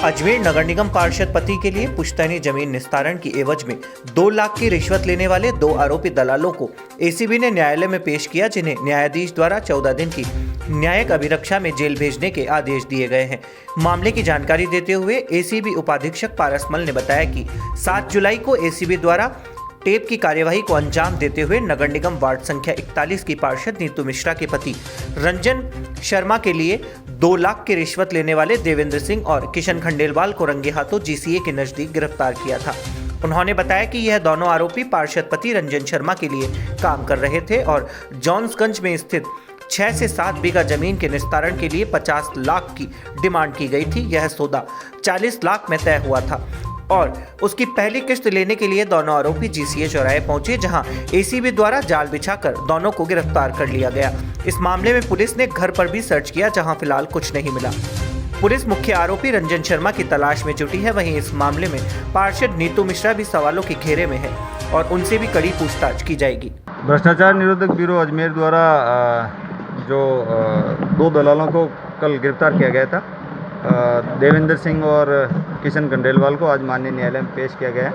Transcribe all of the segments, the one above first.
अजमेर नगर निगम पार्षद पति के लिए पुश्तैनी जमीन निस्तारण की एवज में 2 लाख की रिश्वत लेने वाले 2 आरोपी दलालों को एसीबी ने न्यायालय में पेश किया, जिन्हें न्यायाधीश द्वारा 14 दिन की न्यायिक अभिरक्षा में जेल भेजने के आदेश दिए गए हैं। मामले की जानकारी देते हुए एसीबी उपाधीक्षक पारसमल ने बताया कि 7 जुलाई को एसीबी द्वारा टेप की कार्यवाही को अंजाम देते हुए नगर निगम वार्ड संख्या 41 की पार्षद नीतू मिश्रा के पति रंजन शर्मा के लिए 2 लाख की रिश्वत लेने वाले देवेंद्र सिंह और किशन खंडेलवाल को रंगे हाथों जीसीए के नजदीक गिरफ्तार किया था। उन्होंने बताया कि यह दोनों आरोपी पार्षद पति रंजन शर्मा के लिए काम कर रहे थे और जॉन्सगंज में स्थित 6 से 7 बीघा जमीन के निस्तारण के लिए 50 लाख की डिमांड की गई थी। यह सौदा 40 लाख में तय हुआ था और उसकी पहली किश्त लेने के लिए दोनों आरोपी जीसीए चौराहे पहुंचे, जहां एसीबी द्वारा जाल बिछाकर दोनों को गिरफ्तार कर लिया गया। इस मामले में पुलिस ने घर पर भी सर्च किया, जहां फिलहाल कुछ नहीं मिला। पुलिस मुख्य आरोपी रंजन शर्मा की तलाश में जुटी है। वहीं इस मामले में पार्षद नीतू मिश्रा भी सवालों के घेरे में है और उनसे भी कड़ी पूछताछ की जाएगी। भ्रष्टाचार निरोधक ब्यूरो अजमेर द्वारा जो 2 दलालों को कल गिरफ्तार किया गया था, देवेंद्र सिंह और किशन खंडेलवाल को आज माननीय न्यायालय में पेश किया गया है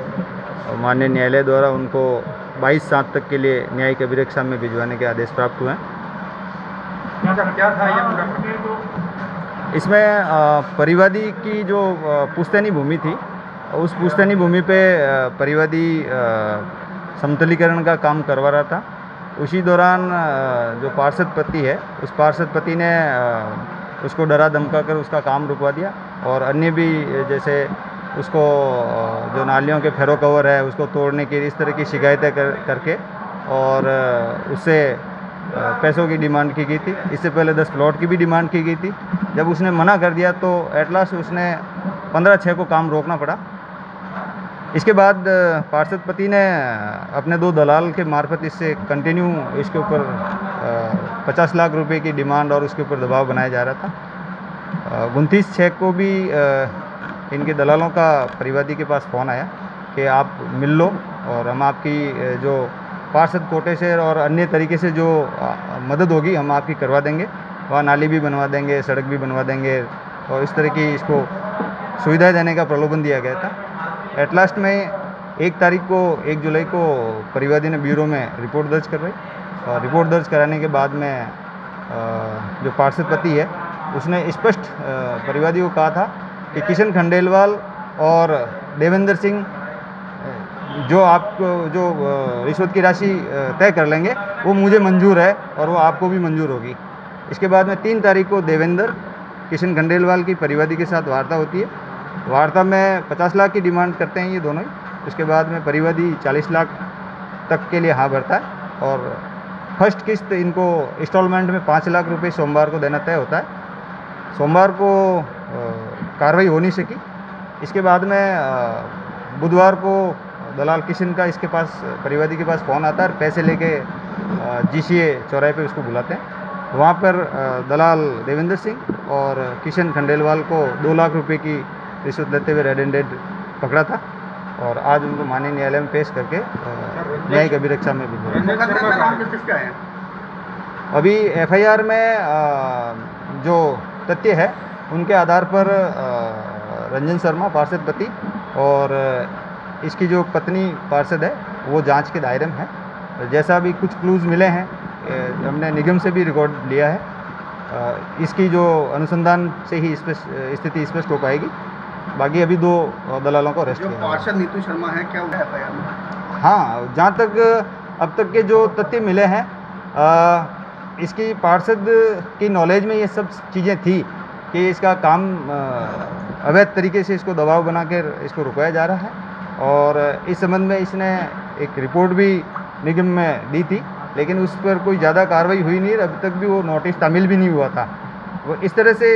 और माननीय न्यायालय द्वारा उनको 22/7 तक के लिए न्यायिक अभिरक्षा में भिजवाने के आदेश प्राप्त हुए हैं। क्या था ये? इसमें परिवादी की जो पुश्तैनी भूमि थी, उस पुश्तैनी भूमि पे परिवादी समतलीकरण का काम करवा रहा था। उसी दौरान जो पार्षद पति है, उस पार्षद पति ने उसको डरा धमका कर उसका काम रुकवा दिया और अन्य भी जैसे उसको जो नालियों के फेरो कवर है उसको तोड़ने की इस तरह की शिकायतें करके और उससे पैसों की डिमांड की गई थी। इससे पहले 10 प्लॉट की भी डिमांड की गई थी। जब उसने मना कर दिया तो एट लास्ट उसने 15/6 को काम रोकना पड़ा। इसके बाद पार्षद पति ने अपने 2 दलाल के मार्फत इससे कंटिन्यू इसके ऊपर 50 लाख रुपए की डिमांड और उसके ऊपर दबाव बनाया जा रहा था। 29/6 को भी इनके दलालों का परिवादी के पास फ़ोन आया कि आप मिल लो और हम आपकी जो पार्षद कोटे से और अन्य तरीके से जो मदद होगी हम आपकी करवा देंगे। वहाँ नाली भी बनवा देंगे, सड़क भी बनवा देंगे और इस तरह की इसको सुविधाएं देने का प्रलोभन दिया गया था। एट लास्ट में 1 जुलाई को परिवादी ने ब्यूरो में रिपोर्ट दर्ज कर रही और रिपोर्ट दर्ज कराने के बाद में जो पार्षद पति है उसने स्पष्ट परिवादी को कहा था कि किशन खंडेलवाल और देवेंद्र सिंह जो आपको जो रिश्वत की राशि तय कर लेंगे वो मुझे मंजूर है और वो आपको भी मंजूर होगी। इसके बाद में 3 तारीख को देवेंद्र किशन खंडेलवाल की परिवादी के साथ वार्ता होती है। वार्ता में 50 लाख की डिमांड करते हैं ये दोनों ही। उसके बाद में परिवादी 40 लाख तक के लिए हाँ भरता है और फर्स्ट किस्त इनको इंस्टॉलमेंट में 5 लाख रुपए सोमवार को देना तय होता है। सोमवार को कार्रवाई हो नहीं सकी। इसके बाद में बुधवार को दलाल किशन का इसके पास परिवादी के पास फ़ोन आता है और पैसे लेके जीसीए चौराहे पे उसको बुलाते हैं। वहाँ पर दलाल देवेंद्र सिंह और किशन खंडेलवाल को 2 लाख रुपए की रिश्वत लेते हुए रेड एंडेड पकड़ा था और आज उनको माननीय न्यायालय में पेश करके न्यायिक अभिरक्षा में भिजवाया। अभी एफआईआर में जो तथ्य है उनके आधार पर रंजन शर्मा पार्षद पति और इसकी जो पत्नी पार्षद है वो जांच के दायरे में है। जैसा भी कुछ क्लूज़ मिले हैं हमने निगम से भी रिकॉर्ड लिया है। इसकी जो अनुसंधान से ही स्थिति स्पष्ट हो पाएगी। बाकी अभी 2 दलालों को अरेस्ट किया। पार्षद नीतू शर्मा है क्या वो एफआईआर में? हाँ, जहाँ तक अब तक के जो तथ्य मिले हैं इसकी पार्षद की नॉलेज में ये सब चीज़ें थी कि इसका काम अवैध तरीके से इसको दबाव बना कर इसको रुकाया जा रहा है और इस संबंध में इसने एक रिपोर्ट भी निगम में दी थी, लेकिन उस पर कोई ज़्यादा कार्रवाई हुई नहीं। अभी तक भी वो नोटिस तामील भी नहीं हुआ था। वो इस तरह से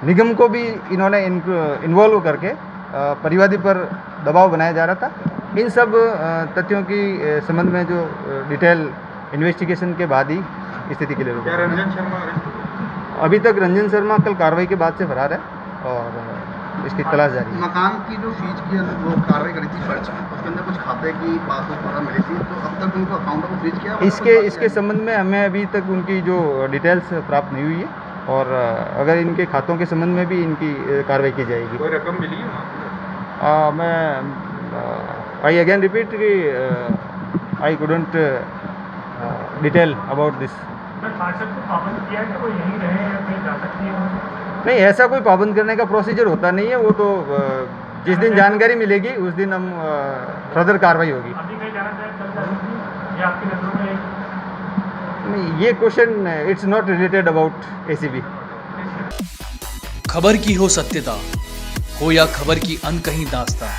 निगम को भी इन्होंने इन्वॉल्व करके परिवादी पर दबाव बनाया जा रहा था। इन सब तथ्यों की संबंध में जो डिटेल इन्वेस्टिगेशन के बाद ही स्थिति के लिए क्या रंजन शर्मा अभी तक रंजन शर्मा कल कार्रवाई के बाद से फरार है और इसकी तलाश जारी है। मकान की जो सीज की वो कार्रवाई करी थी सर्च में, उसके अंदर कुछ खाते की पासबुक वगैरह मिली थी, तो अब तक उनको अकाउंट को फ्रीज किया। इसके संबंध में हमें अभी तक उनकी जो डिटेल्स प्राप्त नहीं हुई है और अगर इनके खातों के संबंध में भी इनकी कार्रवाई की जाएगी। कोई रकम मिली है वहाँ पे? मैं आई अगेन रिपीट कि I couldn't detail about this. नहीं, ऐसा कोई पाबंद करने का प्रोसीजर होता नहीं है, वो तो जिस दिन जानकारी मिलेगी उस दिन हम फर्दर कार्रवाई होगी। नहीं, ये question it's not related about ACB. खबर की हो सत्यता, हो या खबर की अनकही दास्तां,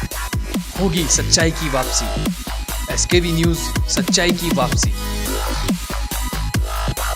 होगी सच्चाई की वापसी। एसकेबी न्यूज़, सच्चाई की वापसी।